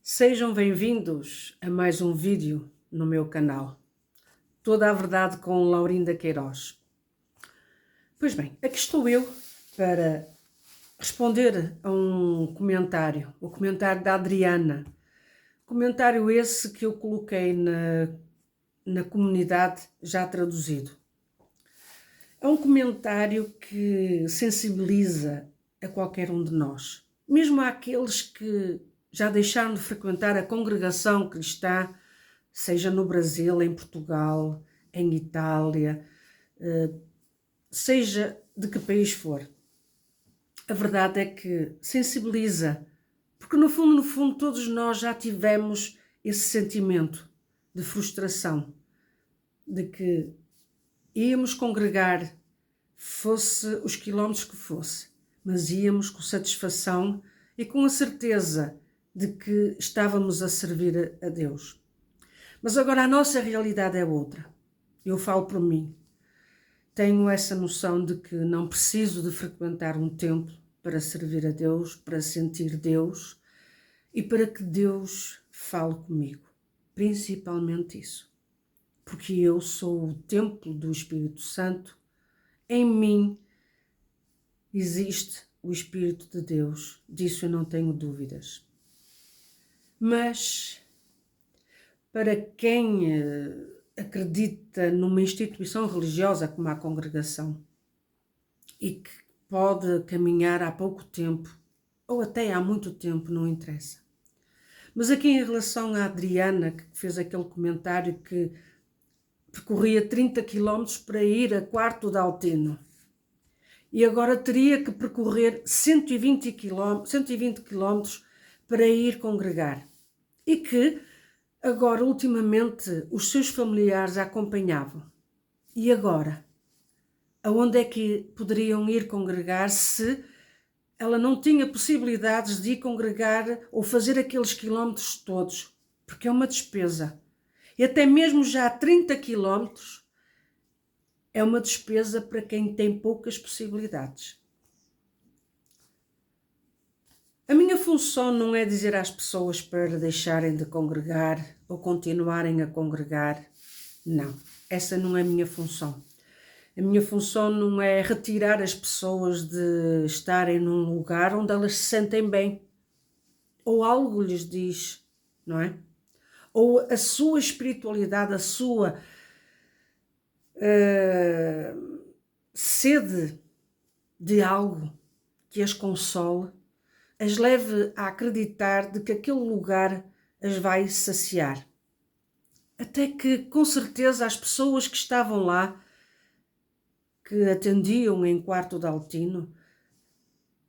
Sejam bem-vindos a mais um vídeo no meu canal. Toda a verdade com Laurinda Queiroz. Pois bem, aqui estou eu para responder a um comentário, o comentário da Adriana. Comentário esse que eu coloquei na comunidade já traduzido. É um comentário que sensibiliza a qualquer um de nós, mesmo àqueles que já deixaram de frequentar a congregação cristã, seja no Brasil, em Portugal, em Itália, seja de que país for. A verdade é que sensibiliza, porque no fundo, todos nós já tivemos esse sentimento de frustração, de que íamos congregar, fosse os quilómetros que fosse, mas íamos com satisfação e com a certeza de que estávamos a servir a Deus. Mas agora a nossa realidade é outra. Eu falo por mim. Tenho essa noção de que não preciso de frequentar um templo para servir a Deus, para sentir Deus e para que Deus fale comigo. Principalmente isso. Porque eu sou o templo do Espírito Santo. Em mim existe o Espírito de Deus. Disso eu não tenho dúvidas. Mas para quem acredita numa instituição religiosa como a congregação e que pode caminhar há pouco tempo ou até há muito tempo, não interessa. Mas aqui em relação à Adriana, que fez aquele comentário que percorria 30 km para ir a Quarto de Altino e agora teria que percorrer 120 km para ir congregar e que agora ultimamente os seus familiares a acompanhavam. E agora? Aonde é que poderiam ir congregar se ela não tinha possibilidades de ir congregar ou fazer aqueles quilómetros todos? Porque é uma despesa. E até mesmo já 30 quilómetros é uma despesa para quem tem poucas possibilidades. A minha função não é dizer às pessoas para deixarem de congregar ou continuarem a congregar. Não, essa não é a minha função. A minha função não é retirar as pessoas de estarem num lugar onde elas se sentem bem. Ou algo lhes diz, não é? Ou a sua espiritualidade, a sua sede de algo que as console, as leve a acreditar de que aquele lugar as vai saciar. Até que, com certeza, as pessoas que estavam lá, que atendiam em Quarto de Altino,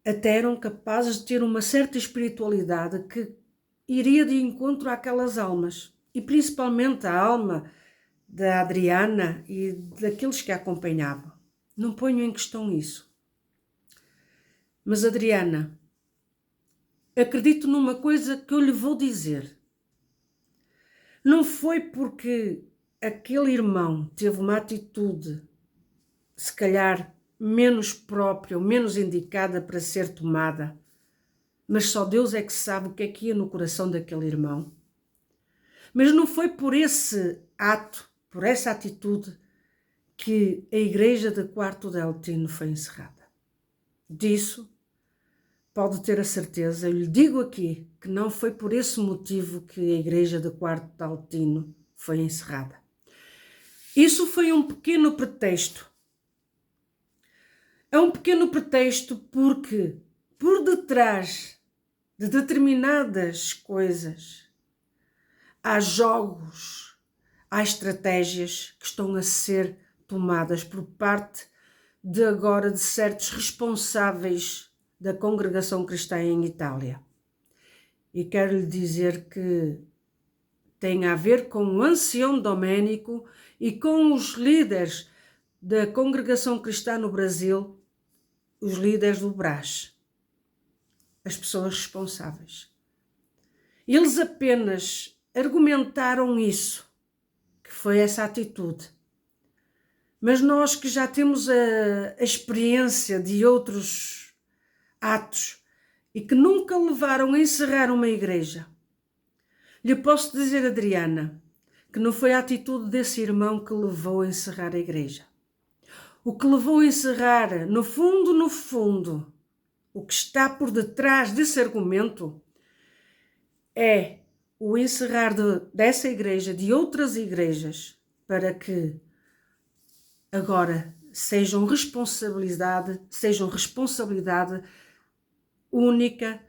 até eram capazes de ter uma certa espiritualidade que iria de encontro àquelas almas. E principalmente a alma da Adriana e daqueles que a acompanhavam. Não ponho em questão isso. Mas Adriana, acredito numa coisa que eu lhe vou dizer. Não foi porque aquele irmão teve uma atitude, se calhar, menos própria ou menos indicada para ser tomada, mas só Deus é que sabe o que é que ia no coração daquele irmão. Mas não foi por esse ato, por essa atitude, que a igreja de Quarto de Altino foi encerrada. Disso pode ter a certeza, eu lhe digo aqui, que não foi por esse motivo que a igreja de Quarto de Altino foi encerrada. Isso foi um pequeno pretexto. É um pequeno pretexto porque, por detrás de determinadas coisas, há jogos, há estratégias que estão a ser tomadas por parte de agora de certos responsáveis da congregação cristã em Itália. E quero lhe dizer que tem a ver com o ancião Doménico e com os líderes da congregação cristã no Brasil, os líderes do Brás, as pessoas responsáveis. Eles apenas argumentaram isso, que foi essa atitude. Mas nós que já temos a experiência de outros atos e que nunca levaram a encerrar uma igreja, Lhe posso dizer, Adriana, que não foi a atitude desse irmão que levou a encerrar a igreja. O que levou a encerrar, no fundo, o que está por detrás desse argumento é o encerrar dessa igreja, de outras igrejas, para que agora sejam responsabilidade única,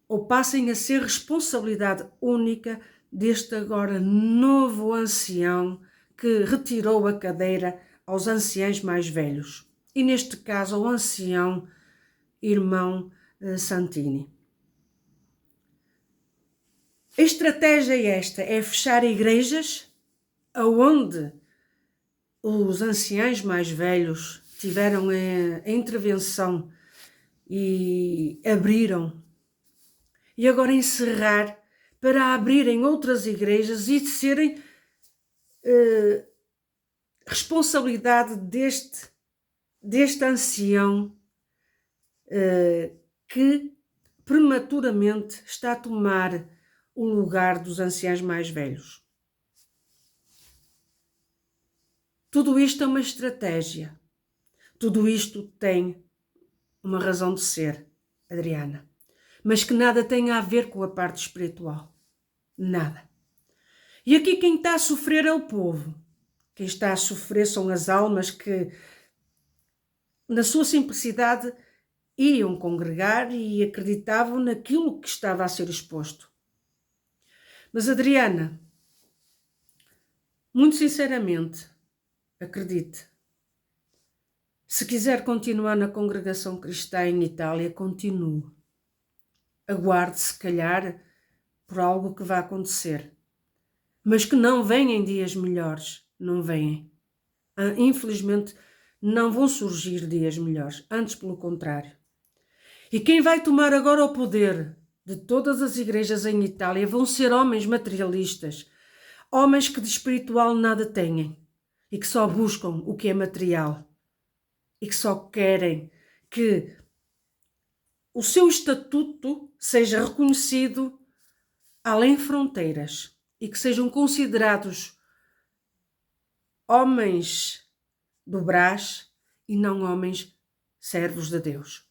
ou passem a ser responsabilidade única deste agora novo ancião que retirou a cadeira aos anciãos mais velhos. E neste caso ao ancião irmão Santini. A estratégia esta é fechar igrejas aonde os anciãos mais velhos tiveram a intervenção e abriram, e agora encerrar para abrirem outras igrejas e de serem responsabilidade deste ancião que prematuramente está a tomar o lugar dos anciãos mais velhos. Tudo isto é uma estratégia. Tudo isto tem uma razão de ser, Adriana. Mas que nada tem a ver com a parte espiritual. Nada. E aqui quem está a sofrer é o povo. Quem está a sofrer são as almas que, na sua simplicidade, iam congregar e acreditavam naquilo que estava a ser exposto. Mas, Adriana, muito sinceramente, acredite, se quiser continuar na congregação cristã em Itália, continue. Aguarde, se calhar, por algo que vai acontecer. Mas que não venham dias melhores, não venham. Infelizmente, não vão surgir dias melhores, antes pelo contrário. E quem vai tomar agora o poder de todas as igrejas em Itália vão ser homens materialistas, homens que de espiritual nada têm e que só buscam o que é material e que só querem que o seu estatuto seja reconhecido além fronteiras e que sejam considerados homens do Brás e não homens servos de Deus.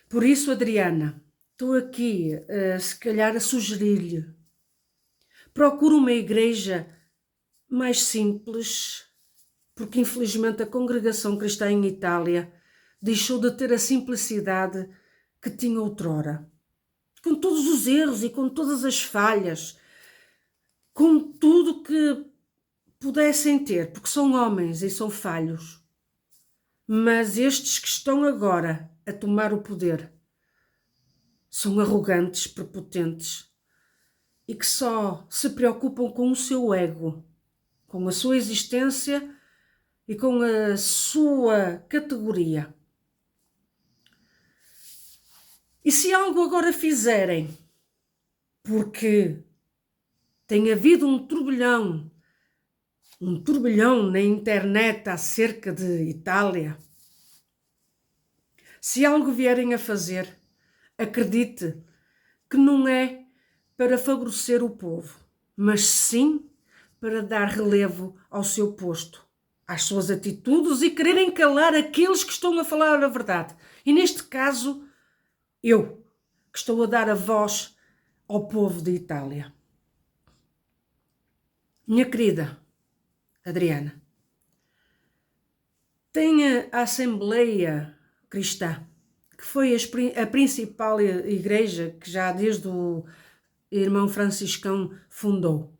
Por isso, Adriana, estou aqui, se calhar, a sugerir-lhe: procure uma igreja mais simples, porque infelizmente a congregação cristã em Itália deixou de ter a simplicidade que tinha outrora. Com todos os erros e com todas as falhas, com tudo que pudessem ter, porque são homens e são falhos. Mas estes que estão agora a tomar o poder são arrogantes, prepotentes e que só se preocupam com o seu ego, com a sua existência e com a sua categoria. E se algo agora fizerem, porque tem havido um turbilhão na internet acerca de Itália, se algo vierem a fazer, acredite que não é para favorecer o povo, mas sim para dar relevo ao seu posto, às suas atitudes e quererem calar aqueles que estão a falar a verdade. E neste caso, eu, que estou a dar a voz ao povo de Itália. Minha querida Adriana, tem a Assembleia Cristã, que foi a principal igreja que já desde o irmão Franciscão fundou.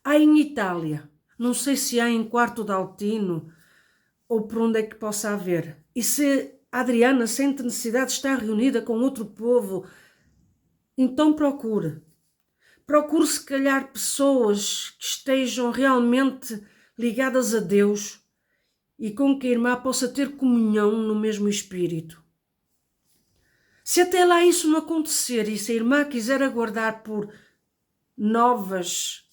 Há em Itália, não sei se há em Quarto d'Altino ou por onde é que possa haver. E se a Adriana sente necessidade de estar reunida com outro povo, então procure. Procure se calhar pessoas que estejam realmente ligadas a Deus e com que a irmã possa ter comunhão no mesmo espírito. Se até lá isso não acontecer e se a irmã quiser aguardar por novas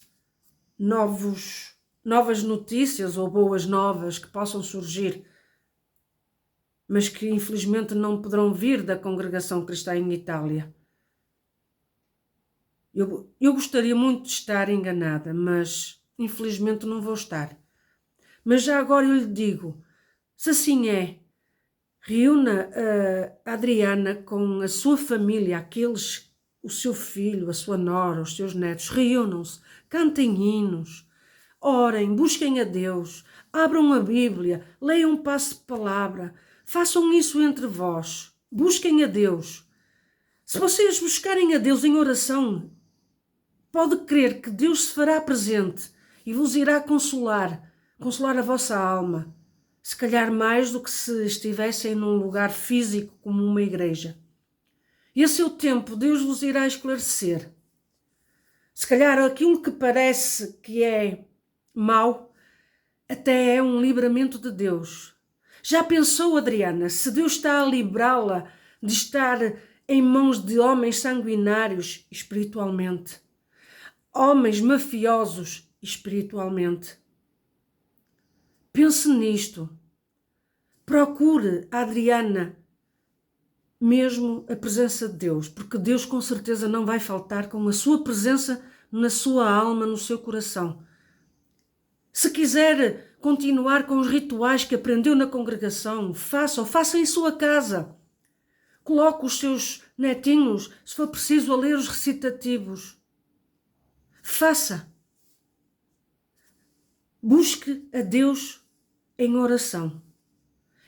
notícias ou boas novas que possam surgir, mas que infelizmente não poderão vir da congregação cristã em Itália, Eu gostaria muito de estar enganada, mas infelizmente não vou estar. Mas já agora eu lhe digo, se assim é, reúna a Adriana com a sua família, aqueles, o seu filho, a sua nora, os seus netos, reúnam-se, cantem hinos, orem, busquem a Deus, abram a Bíblia, leiam um passo de palavra, façam isso entre vós, busquem a Deus. Se vocês buscarem a Deus em oração, pode crer que Deus se fará presente e vos irá consolar a vossa alma, se calhar mais do que se estivessem num lugar físico como uma igreja. E a seu tempo Deus vos irá esclarecer. Se calhar aquilo que parece que é mau, até é um livramento de Deus. Já pensou, Adriana, se Deus está a livrá-la de estar em mãos de homens sanguinários espiritualmente? Homens mafiosos espiritualmente? Pense nisto. Procure, Adriana, mesmo a presença de Deus, porque Deus com certeza não vai faltar com a sua presença na sua alma, no seu coração. Se quiser continuar com os rituais que aprendeu na congregação, faça em sua casa. Coloque os seus netinhos, se for preciso, a ler os recitativos. Faça. Busque a Deus em oração.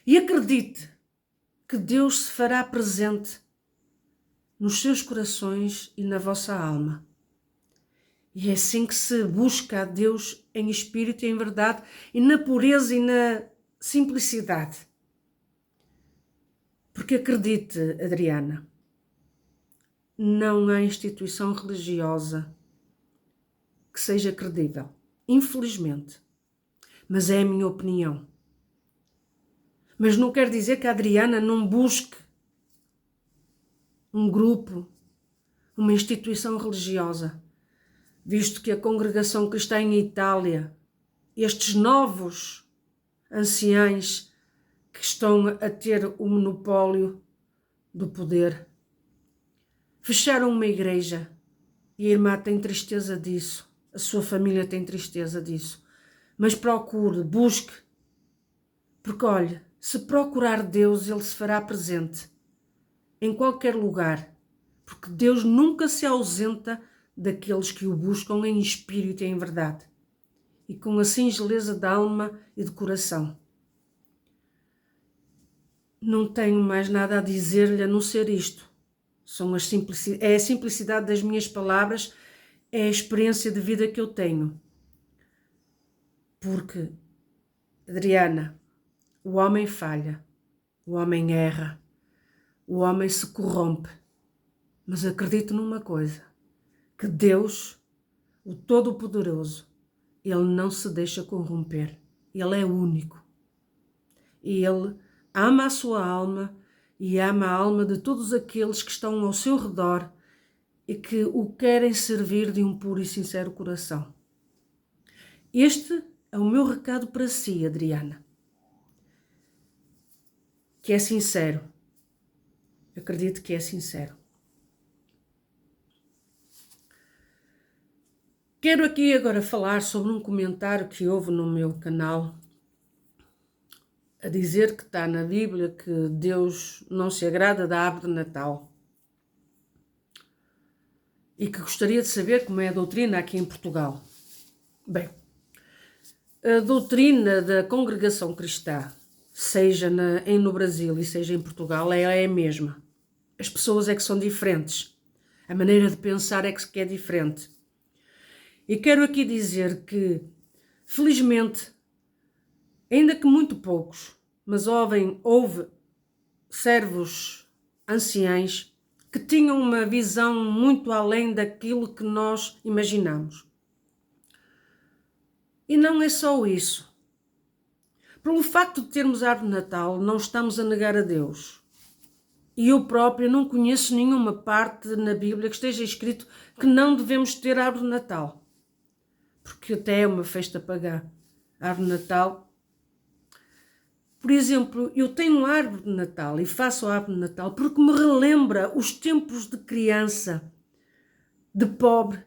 E acredite que Deus se fará presente nos seus corações e na vossa alma. E é assim que se busca a Deus em espírito e em verdade, e na pureza e na simplicidade. Porque acredite, Adriana, não há instituição religiosa que seja credível, infelizmente. Mas é a minha opinião. Mas não quer dizer que a Adriana não busque um grupo, uma instituição religiosa, visto que a Congregação Cristã em Itália, estes novos anciães que estão a ter o monopólio do poder, fecharam uma igreja e a irmã tem tristeza disso, a sua família tem tristeza disso. Mas procure, busque, porque olhe, se procurar Deus, Ele se fará presente em qualquer lugar, porque Deus nunca se ausenta daqueles que o buscam em espírito e em verdade, e com a singeleza da alma e de coração. Não tenho mais nada a dizer-lhe a não ser isto. É a simplicidade das minhas palavras, é a experiência de vida que eu tenho. Porque, Adriana, o homem falha, o homem erra, o homem se corrompe. Mas acredito numa coisa, que Deus, o Todo-Poderoso, Ele não se deixa corromper. Ele é único. E Ele ama a sua alma e ama a alma de todos aqueles que estão ao seu redor e que o querem servir de um puro e sincero coração. Este é o meu recado para si, Adriana, que é sincero. Acredito que é sincero. Quero aqui agora falar sobre um comentário que houve no meu canal a dizer que está na Bíblia que Deus não se agrada da árvore de Natal e que gostaria de saber como é a doutrina aqui em Portugal. Bem, a doutrina da congregação cristã, seja no Brasil e seja em Portugal, é a mesma. As pessoas é que são diferentes. A maneira de pensar é que é diferente. E quero aqui dizer que, felizmente, ainda que muito poucos, mas houve servos anciães que tinham uma visão muito além daquilo que nós imaginamos. E não é só isso. Pelo facto de termos árvore de Natal, não estamos a negar a Deus. E eu própria não conheço nenhuma parte na Bíblia que esteja escrito que não devemos ter árvore de Natal. Porque até é uma festa pagã. Árvore de Natal. Por exemplo, eu tenho árvore de Natal e faço a árvore de Natal porque me relembra os tempos de criança, de pobre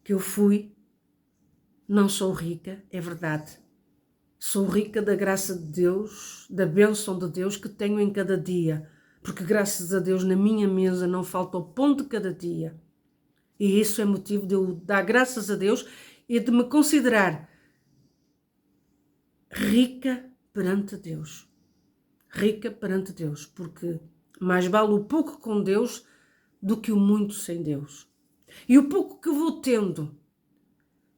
que eu fui. Não sou rica, é verdade. Sou rica da graça de Deus, da bênção de Deus que tenho em cada dia, porque graças a Deus na minha mesa não falta o pão de cada dia. E isso é motivo de eu dar graças a Deus e de me considerar rica perante Deus. Rica perante Deus, porque mais vale o pouco com Deus do que o muito sem Deus. E o pouco que vou tendo,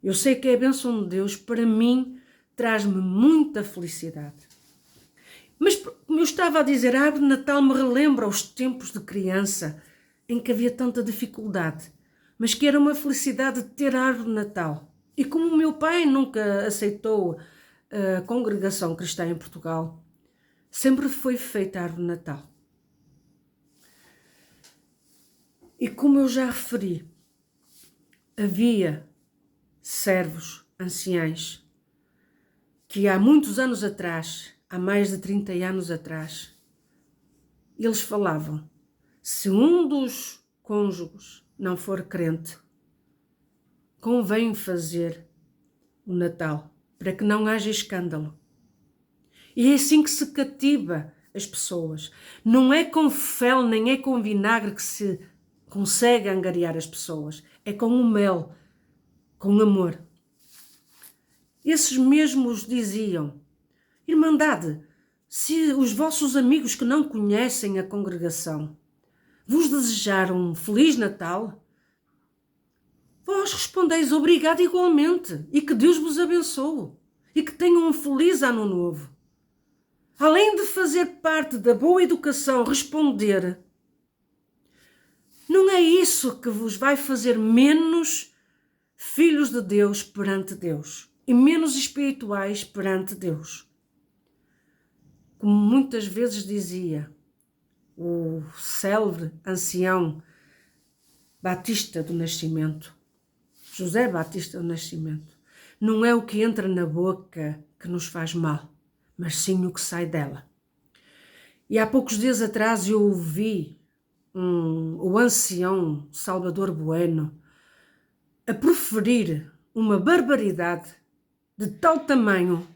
eu sei que é a bênção de Deus, para mim traz-me muita felicidade. Mas, como eu estava a dizer, a árvore de Natal me relembra os tempos de criança em que havia tanta dificuldade, mas que era uma felicidade de ter a árvore de Natal. E como o meu pai nunca aceitou a congregação cristã em Portugal, sempre foi feita a árvore de Natal. E como eu já referi, havia servos, anciães, que há muitos anos atrás, há mais de 30 anos atrás, eles falavam: se um dos cônjuges não for crente, convém fazer o Natal, para que não haja escândalo. E é assim que se cativa as pessoas. Não é com fel, nem é com vinagre que se consegue angariar as pessoas. É com o mel, com amor. Esses mesmos diziam: Irmandade, se os vossos amigos que não conhecem a congregação vos desejaram um Feliz Natal, vós respondeis obrigado igualmente, e que Deus vos abençoe, e que tenham um feliz ano novo. Além de fazer parte da boa educação, responder, não é isso que vos vai fazer menos filhos de Deus perante Deus e menos espirituais perante Deus. Como muitas vezes dizia o célebre ancião Batista do Nascimento, José Batista do Nascimento, não é o que entra na boca que nos faz mal, mas sim o que sai dela. E há poucos dias atrás eu ouvi o ancião Salvador Bueno a proferir uma barbaridade de tal tamanho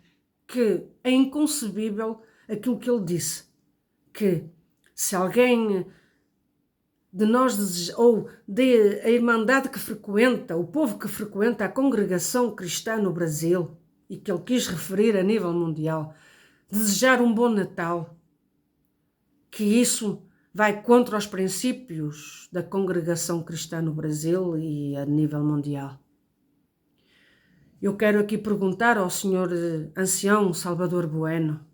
que é inconcebível aquilo que ele disse, que se alguém de nós, ou a irmandade que frequenta, o povo que frequenta a congregação cristã no Brasil, e que ele quis referir a nível mundial, desejar um bom Natal, que isso vai contra os princípios da congregação cristã no Brasil e a nível mundial. Eu quero aqui perguntar ao senhor ancião Salvador Bueno,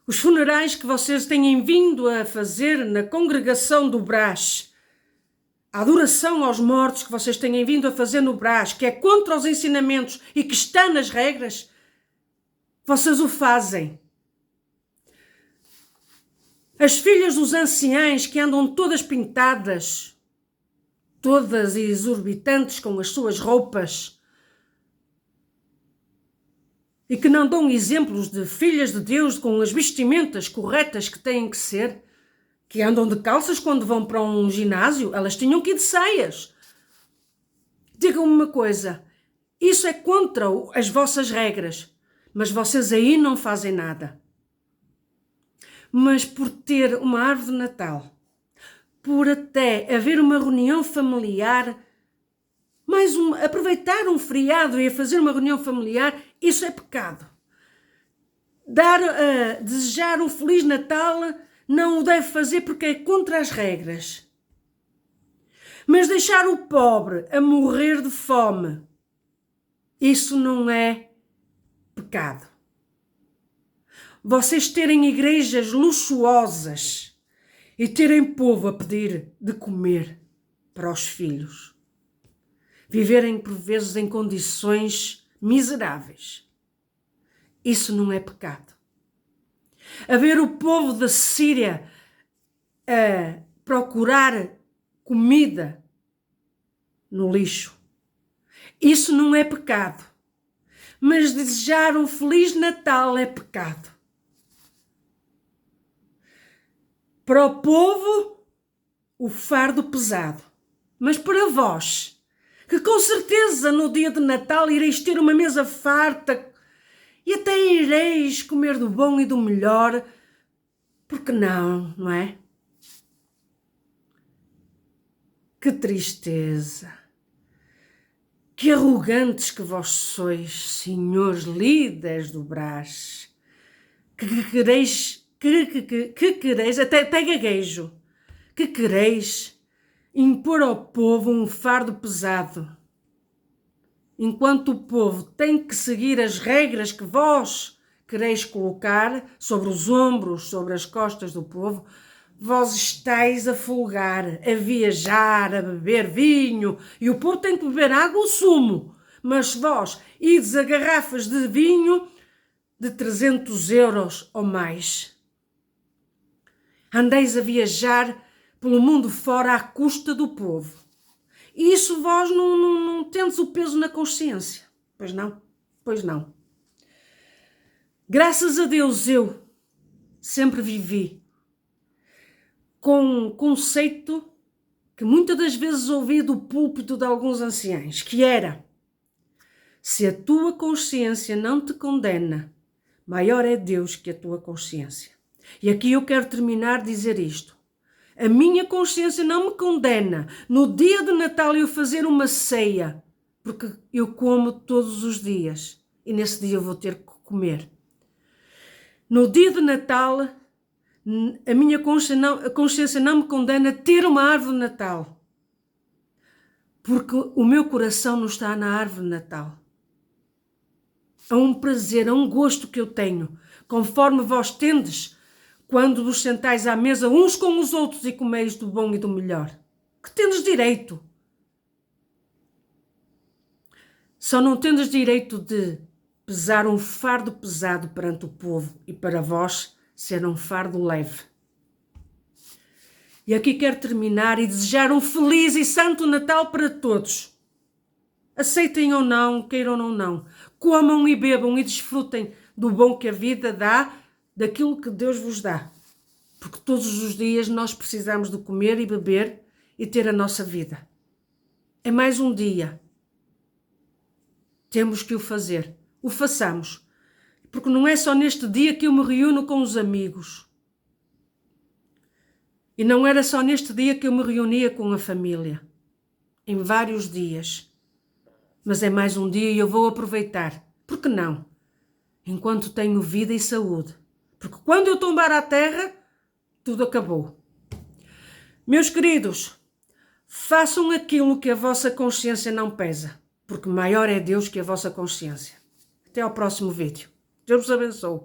os funerais que vocês têm vindo a fazer na congregação do Brás, a adoração aos mortos que vocês têm vindo a fazer no Brás, que é contra os ensinamentos e que está nas regras, vocês o fazem. As filhas dos anciães que andam todas pintadas, todas exorbitantes com as suas roupas, e que não dão exemplos de filhas de Deus com as vestimentas corretas que têm que ser, que andam de calças quando vão para um ginásio, elas tinham que ir de saias. Digam-me uma coisa, isso é contra as vossas regras, mas vocês aí não fazem nada. Mas por ter uma árvore de Natal, por até haver uma reunião familiar, aproveitar um feriado e fazer uma reunião familiar, isso é pecado. Desejar um Feliz Natal não o deve fazer porque é contra as regras. Mas deixar o pobre a morrer de fome, isso não é pecado. Vocês terem igrejas luxuosas e terem povo a pedir de comer para os filhos, viverem por vezes em condições miseráveis, isso não é pecado. Haver o povo da Síria a procurar comida no lixo, isso não é pecado. Mas desejar um Feliz Natal é pecado. Para o povo, o fardo pesado. Mas para vós, que com certeza no dia de Natal ireis ter uma mesa farta e até ireis comer do bom e do melhor, porque não, não é? Que tristeza! Que arrogantes que vós sois, senhores líderes do Brás, que quereis, até gaguejo, que quereis impor ao povo um fardo pesado, enquanto o povo tem que seguir as regras que vós quereis colocar sobre os ombros, sobre as costas do povo. Vós estáis a folgar, a viajar, a beber vinho, e o povo tem que beber água ou sumo, mas vós ides a garrafas de vinho de 300 euros ou mais. Andeis a viajar pelo mundo fora à custa do povo. E isso vós não tendes o peso na consciência. Pois não, pois não. Graças a Deus eu sempre vivi com um conceito que muitas das vezes ouvi do púlpito de alguns anciãos, que era: se a tua consciência não te condena, maior é Deus que a tua consciência. E aqui eu quero terminar de dizer isto. A minha consciência não me condena no dia de Natal eu fazer uma ceia, porque eu como todos os dias e nesse dia eu vou ter que comer. No dia de Natal, a minha consciência não me condena ter uma árvore de Natal, porque o meu coração não está na árvore de Natal. Há um prazer, há um gosto que eu tenho, conforme vós tendes, quando vos sentais à mesa uns com os outros e comeis do bom e do melhor, que tendes direito. Só não tendes direito de pesar um fardo pesado perante o povo e para vós ser um fardo leve. E aqui quero terminar e desejar um feliz e santo Natal para todos. Aceitem ou não, queiram ou não, comam e bebam e desfrutem do bom que a vida dá, daquilo que Deus vos dá. Porque todos os dias nós precisamos de comer e beber e ter a nossa vida. É mais um dia. Temos que o fazer. O façamos. Porque não é só neste dia que eu me reúno com os amigos. E não era só neste dia que eu me reunia com a família. Em vários dias. Mas é mais um dia e eu vou aproveitar. Por que não? Enquanto tenho vida e saúde. Porque quando eu tombar à terra, tudo acabou. Meus queridos, façam aquilo que a vossa consciência não pesa. Porque maior é Deus que a vossa consciência. Até ao próximo vídeo. Deus vos abençoe.